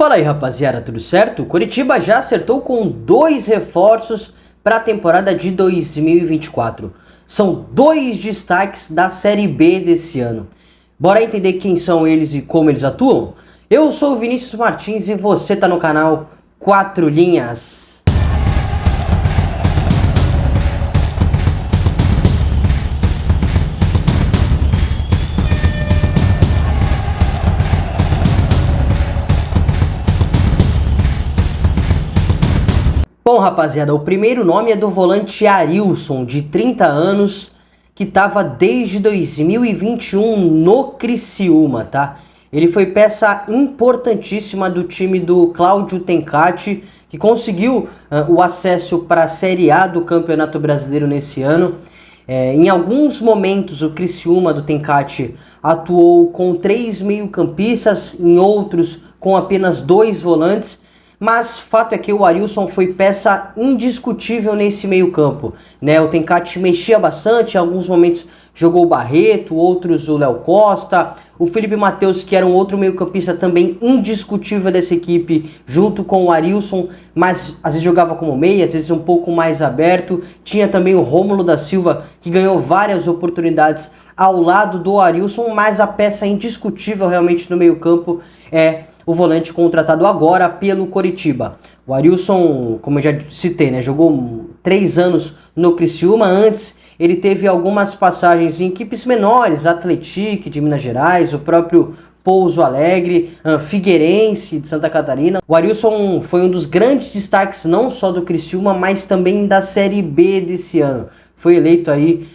Fala aí, rapaziada, tudo certo? O Coritiba já acertou com 2 reforços para a temporada de 2024. São 2 destaques da Série B desse ano. Bora entender quem são eles e como eles atuam? Eu sou o Vinícius Martins e você tá no canal 4 Linhas. Bom, rapaziada, o primeiro nome é do volante Arilson, de 30 anos, que estava desde 2021 no Criciúma, tá? Ele foi peça importantíssima do time do Cláudio Tencati, que conseguiu o acesso para a Série A do Campeonato Brasileiro nesse ano. Em alguns momentos o Criciúma do Tencati atuou com 3 meio-campistas, em outros com apenas 2 volantes. Mas fato é que o Arilson foi peça indiscutível nesse meio campo, né? O Tencati mexia bastante, em alguns momentos jogou o Barreto, outros o Léo Costa, o Felipe Matheus, que era um outro meio campista também indiscutível dessa equipe, junto com o Arilson, mas às vezes jogava como meia, às vezes um pouco mais aberto. Tinha também o Rômulo da Silva, que ganhou várias oportunidades ao lado do Arilson, mas a peça indiscutível realmente no meio campo é o volante contratado agora pelo Coritiba. O Arilson, como eu já citei, né, jogou 3 anos no Criciúma. Antes ele teve algumas passagens em equipes menores, Atlético de Minas Gerais, o próprio Pouso Alegre, Figueirense de Santa Catarina. O Arilson foi um dos grandes destaques não só do Criciúma, mas também da Série B desse ano. Foi eleito aí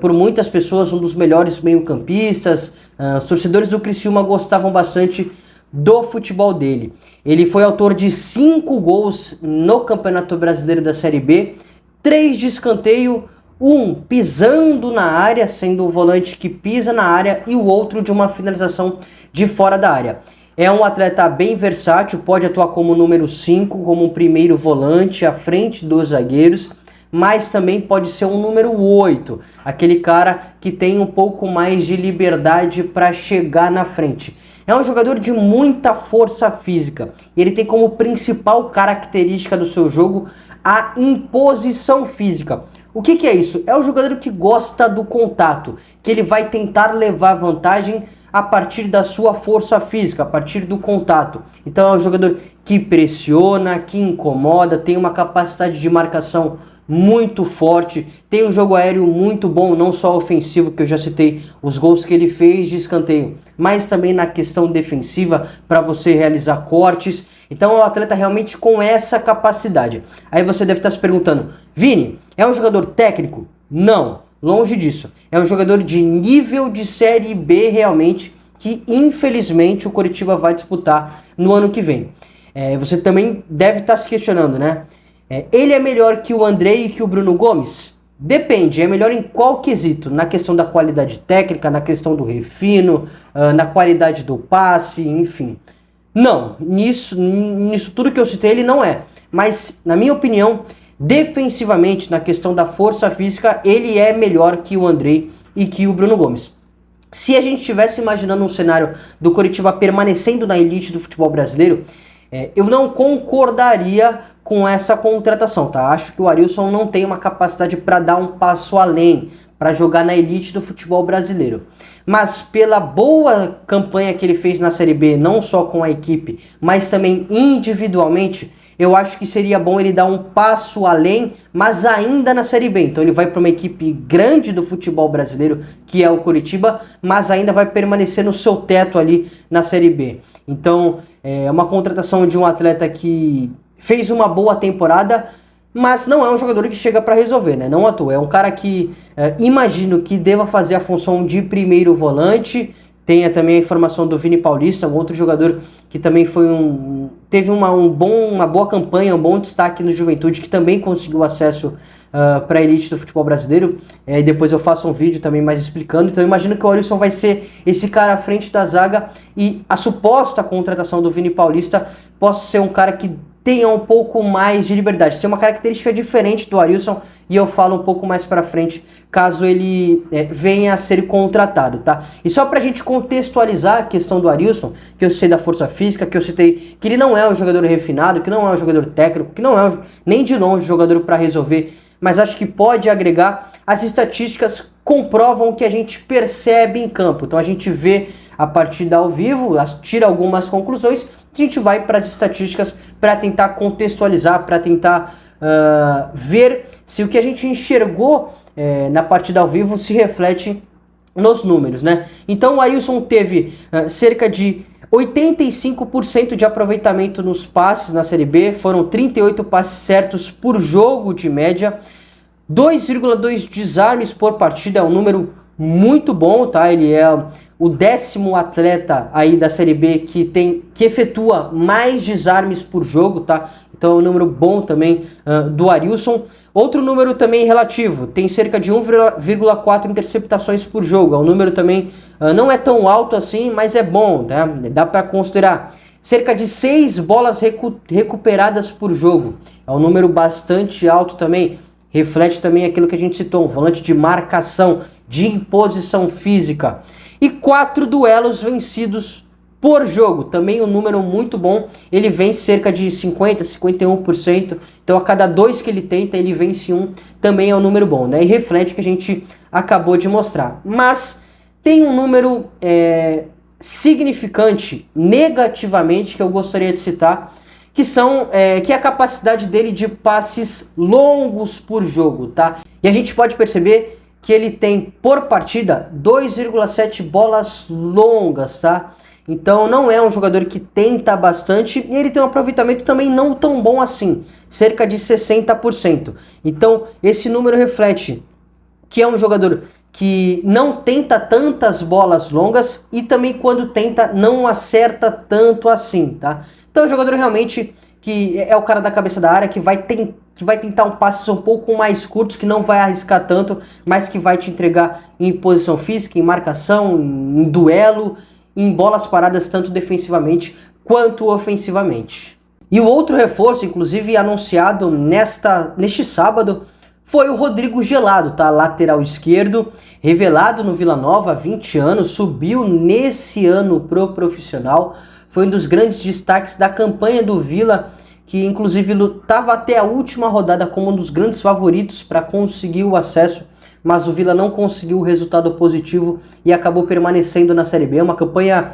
por muitas pessoas um dos melhores meio-campistas. Os torcedores do Criciúma gostavam bastante do futebol dele. Ele foi autor de 5 gols no Campeonato Brasileiro da Série B, 3 de escanteio, 1 pisando na área, sendo o volante que pisa na área, e o outro de uma finalização de fora da área. É um atleta bem versátil, pode atuar como número 5, como um primeiro volante à frente dos zagueiros, mas também pode ser um número 8, aquele cara que tem um pouco mais de liberdade para chegar na frente. É um jogador de muita força física. Ele tem como principal característica do seu jogo a imposição física. O que é isso? É o jogador que gosta do contato, que ele vai tentar levar vantagem a partir da sua força física, a partir do contato. Então é um jogador que pressiona, que incomoda, tem uma capacidade de marcação muito forte, tem um jogo aéreo muito bom, não só ofensivo, que eu já citei os gols que ele fez de escanteio, mas também na questão defensiva, para você realizar cortes. Então é um atleta realmente com essa capacidade. Aí você deve estar se perguntando, Vini, é um jogador técnico? Não, longe disso. É um jogador de nível de Série B realmente, que infelizmente o Coritiba vai disputar no ano que vem. Você também deve estar se questionando, né? Ele é melhor que o Andrei e que o Bruno Gomes? Depende, é melhor em qual quesito? Na questão da qualidade técnica, na questão do refino, na qualidade do passe, enfim. Não, nisso tudo que eu citei ele não é. Mas, na minha opinião, defensivamente, na questão da força física, ele é melhor que o Andrei e que o Bruno Gomes. Se a gente estivesse imaginando um cenário do Coritiba permanecendo na elite do futebol brasileiro, eu não concordaria com essa contratação, tá? Acho que o Arilson não tem uma capacidade para dar um passo além, para jogar na elite do futebol brasileiro. Mas pela boa campanha que ele fez na Série B, não só com a equipe, mas também individualmente, eu acho que seria bom ele dar um passo além, mas ainda na Série B. Então ele vai para uma equipe grande do futebol brasileiro, que é o Coritiba, mas ainda vai permanecer no seu teto ali na Série B. Então é uma contratação de um atleta que fez uma boa temporada, mas não é um jogador que chega para resolver, né? Não à toa. É um cara que imagino que deva fazer a função de primeiro volante. Tem também a informação do Vini Paulista, um outro jogador que também teve uma boa campanha, um bom destaque no Juventude, que também conseguiu acesso para a elite do futebol brasileiro. E depois eu faço um vídeo também mais explicando. Então eu imagino que o Arilson vai ser esse cara à frente da zaga, e a suposta contratação do Vini Paulista possa ser um cara que tenha um pouco mais de liberdade. Tem uma característica diferente do Arilson e eu falo um pouco mais pra frente, caso ele venha a ser contratado, tá? E só pra gente contextualizar a questão do Arilson, que eu citei da força física, que eu citei que ele não é um jogador refinado, que não é um jogador técnico, que não é nem de longe um jogador para resolver, mas acho que pode agregar. As estatísticas comprovam o que a gente percebe em campo. Então a gente vê a partida ao vivo, tira algumas conclusões, a gente vai para as estatísticas para tentar contextualizar, para tentar ver se o que a gente enxergou na partida ao vivo se reflete nos números, né? Então o Arilson teve cerca de 85% de aproveitamento nos passes na Série B, foram 38 passes certos por jogo de média, 2,2 desarmes por partida, é um número muito bom, tá? Ele é o 10º atleta aí da Série B que efetua mais desarmes por jogo, tá? Então é um número bom também do Arilson. Outro número também relativo, tem cerca de 1,4 interceptações por jogo. É um número também não é tão alto assim, mas é bom, tá? Dá para considerar. Cerca de 6 bolas recuperadas por jogo. É um número bastante alto também. Reflete também aquilo que a gente citou, um volante de marcação, de imposição física. E 4 duelos vencidos por jogo, também um número muito bom. Ele vence cerca de 50%, 51%. Então a cada 2 que ele tenta, ele vence um. Também é um número bom, né? E reflete o que a gente acabou de mostrar. Mas tem um número significante negativamente que eu gostaria de citar, que é a capacidade dele de passes longos por jogo, tá? E a gente pode perceber que ele tem por partida 2,7 bolas longas, tá? Então não é um jogador que tenta bastante e ele tem um aproveitamento também não tão bom assim, cerca de 60%. Então esse número reflete que é um jogador que não tenta tantas bolas longas e também quando tenta não acerta tanto assim, tá? Então é um jogador realmente que é o cara da cabeça da área, que vai tentar um passes um pouco mais curtos, que não vai arriscar tanto, mas que vai te entregar em posição física, em marcação, em duelo, em bolas paradas tanto defensivamente quanto ofensivamente. E o outro reforço, inclusive anunciado neste sábado, foi o Rodrigo Gelado, tá? Lateral esquerdo, revelado no Vila Nova há 20 anos, subiu nesse ano pro profissional, foi um dos grandes destaques da campanha do Vila, que inclusive lutava até a última rodada como um dos grandes favoritos para conseguir o acesso, mas o Vila não conseguiu o resultado positivo e acabou permanecendo na Série B. Uma campanha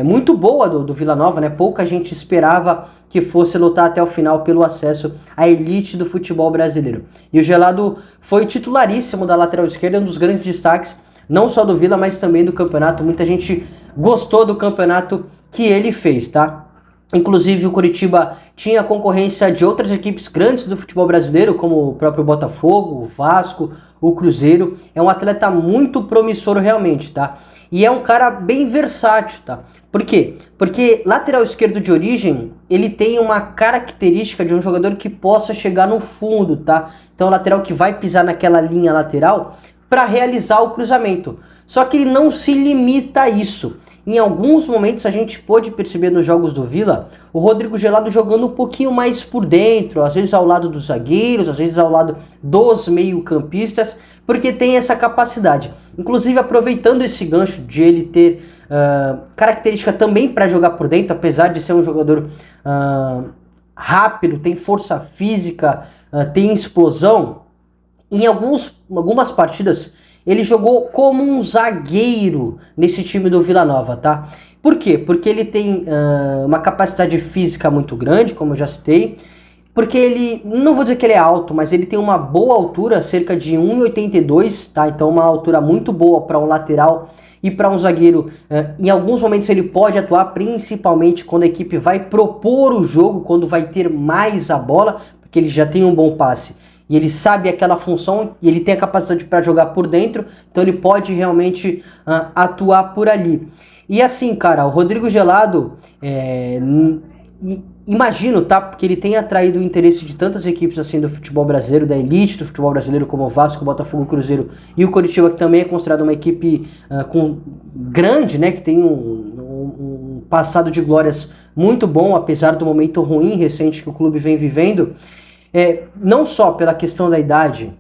muito boa do Vila Nova, né? Pouca gente esperava que fosse lutar até o final pelo acesso à elite do futebol brasileiro. E o Gelado foi titularíssimo da lateral esquerda, um dos grandes destaques, não só do Vila, mas também do campeonato. Muita gente gostou do campeonato que ele fez, tá? Inclusive o Coritiba tinha concorrência de outras equipes grandes do futebol brasileiro, como o próprio Botafogo, o Vasco, o Cruzeiro. É um atleta muito promissor realmente, tá? E é um cara bem versátil, tá? Por quê? Porque lateral esquerdo de origem, ele tem uma característica de um jogador que possa chegar no fundo, tá? Então é um lateral que vai pisar naquela linha lateral para realizar o cruzamento. Só que ele não se limita a isso. Em alguns momentos a gente pôde perceber nos jogos do Vila o Rodrigo Gelado jogando um pouquinho mais por dentro, às vezes ao lado dos zagueiros, às vezes ao lado dos meio-campistas, porque tem essa capacidade. Inclusive aproveitando esse gancho de ele ter característica também para jogar por dentro, apesar de ser um jogador rápido, tem força física, tem explosão, em algumas partidas ele jogou como um zagueiro nesse time do Vila Nova, tá? Por quê? Porque ele tem uma capacidade física muito grande, como eu já citei. Porque ele, não vou dizer que ele é alto, mas ele tem uma boa altura, cerca de 1,82, tá? Então uma altura muito boa para um lateral e para um zagueiro. Em alguns momentos ele pode atuar, principalmente quando a equipe vai propor o jogo, quando vai ter mais a bola, porque ele já tem um bom passe. E ele sabe aquela função e ele tem a capacidade para jogar por dentro, então ele pode realmente atuar por ali. E assim, cara, o Rodrigo Gelado, imagino, tá? Porque ele tem atraído o interesse de tantas equipes assim do futebol brasileiro, da elite do futebol brasileiro, como o Vasco, o Botafogo, o Cruzeiro e o Coritiba, que também é considerado uma equipe grande, né? Que tem um passado de glórias muito bom, apesar do momento ruim recente que o clube vem vivendo, não só pela questão da idade,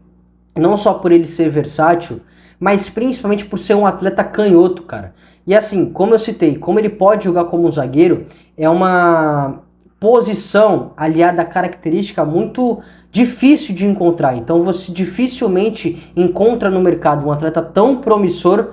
não só por ele ser versátil, mas principalmente por ser um atleta canhoto, cara. E assim, como eu citei, como ele pode jogar como um zagueiro, é uma posição aliada à característica muito difícil de encontrar. Então você dificilmente encontra no mercado um atleta tão promissor,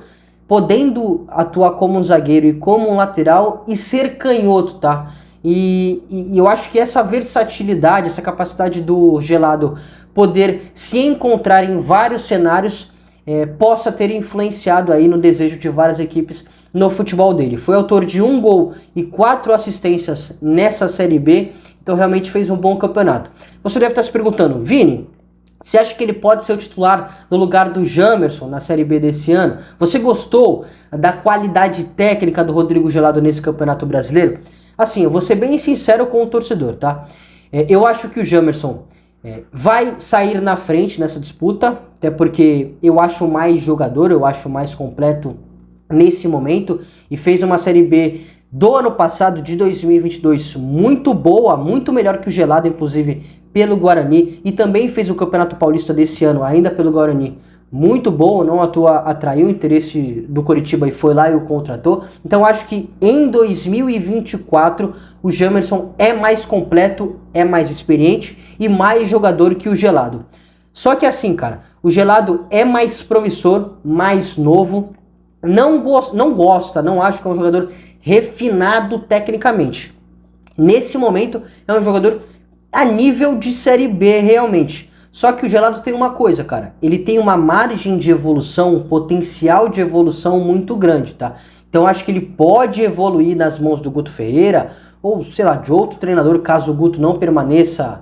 podendo atuar como um zagueiro e como um lateral e ser canhoto, tá? E eu acho que essa versatilidade, essa capacidade do Gelado poder se encontrar em vários cenários possa ter influenciado aí no desejo de várias equipes no futebol dele. Foi autor de 1 gol e 4 assistências nessa Série B, então realmente fez um bom campeonato. Você deve estar se perguntando, Vini, você acha que ele pode ser o titular no lugar do Jamerson na Série B desse ano? Você gostou da qualidade técnica do Rodrigo Gelado nesse Campeonato Brasileiro? Assim, eu vou ser bem sincero com o torcedor, tá? Eu acho que o Jamerson vai sair na frente nessa disputa, até porque eu acho mais jogador, eu acho mais completo nesse momento, e fez uma Série B do ano passado, de 2022, muito boa, muito melhor que o Gelado, inclusive pelo Guarani, e também fez o Campeonato Paulista desse ano, ainda pelo Guarani, muito bom, não à toa atraiu o interesse do Coritiba e foi lá e o contratou. Então acho que em 2024 o Jamerson é mais completo, é mais experiente e mais jogador que o Gelado. Só que assim, cara, o Gelado é mais promissor, mais novo, não acho que é um jogador refinado tecnicamente. Nesse momento é um jogador a nível de Série B realmente. Só que o Gelado tem uma coisa, cara. Ele tem uma margem de evolução, um potencial de evolução muito grande, tá? Então acho que ele pode evoluir nas mãos do Guto Ferreira, ou sei lá, de outro treinador, caso o Guto não permaneça,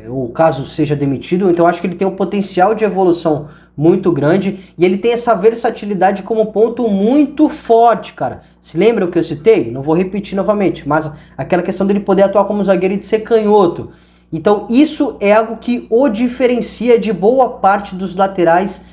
ou caso seja demitido. Então acho que ele tem um potencial de evolução muito grande, e ele tem essa versatilidade como ponto muito forte, cara. Se lembra o que eu citei? Não vou repetir novamente, mas aquela questão dele poder atuar como zagueiro e de ser canhoto. Então isso é algo que o diferencia de boa parte dos laterais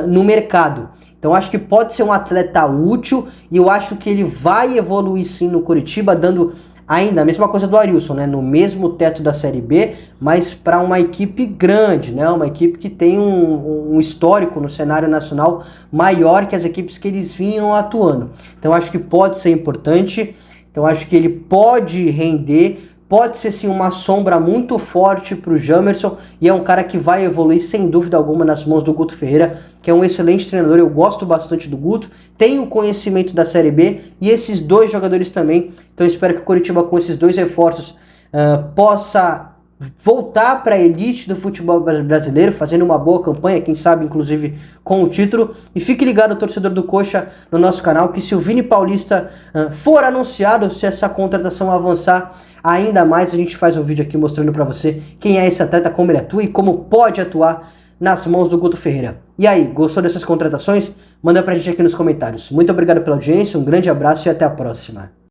no mercado. Então acho que pode ser um atleta útil, e eu acho que ele vai evoluir sim no Coritiba, dando ainda a mesma coisa do Arilson, né? No mesmo teto da Série B, mas para uma equipe grande, né? Uma equipe que tem um histórico no cenário nacional maior que as equipes que eles vinham atuando. Então acho que pode ser importante, então acho que ele pode render, pode ser sim uma sombra muito forte para o Jamerson, e é um cara que vai evoluir sem dúvida alguma nas mãos do Guto Ferreira, que é um excelente treinador. Eu gosto bastante do Guto, tenho conhecimento da Série B e esses dois jogadores também. Então eu espero que o Coritiba, com esses dois reforços, possa voltar para a elite do futebol brasileiro, fazendo uma boa campanha, quem sabe inclusive com o título. E fique ligado, torcedor do Coxa, no nosso canal, que se o Vini Paulista for anunciado, se essa contratação avançar ainda mais, a gente faz um vídeo aqui mostrando para você quem é esse atleta, como ele atua e como pode atuar nas mãos do Guto Ferreira. E aí, gostou dessas contratações? Manda pra gente aqui nos comentários. Muito obrigado pela audiência, um grande abraço e até a próxima.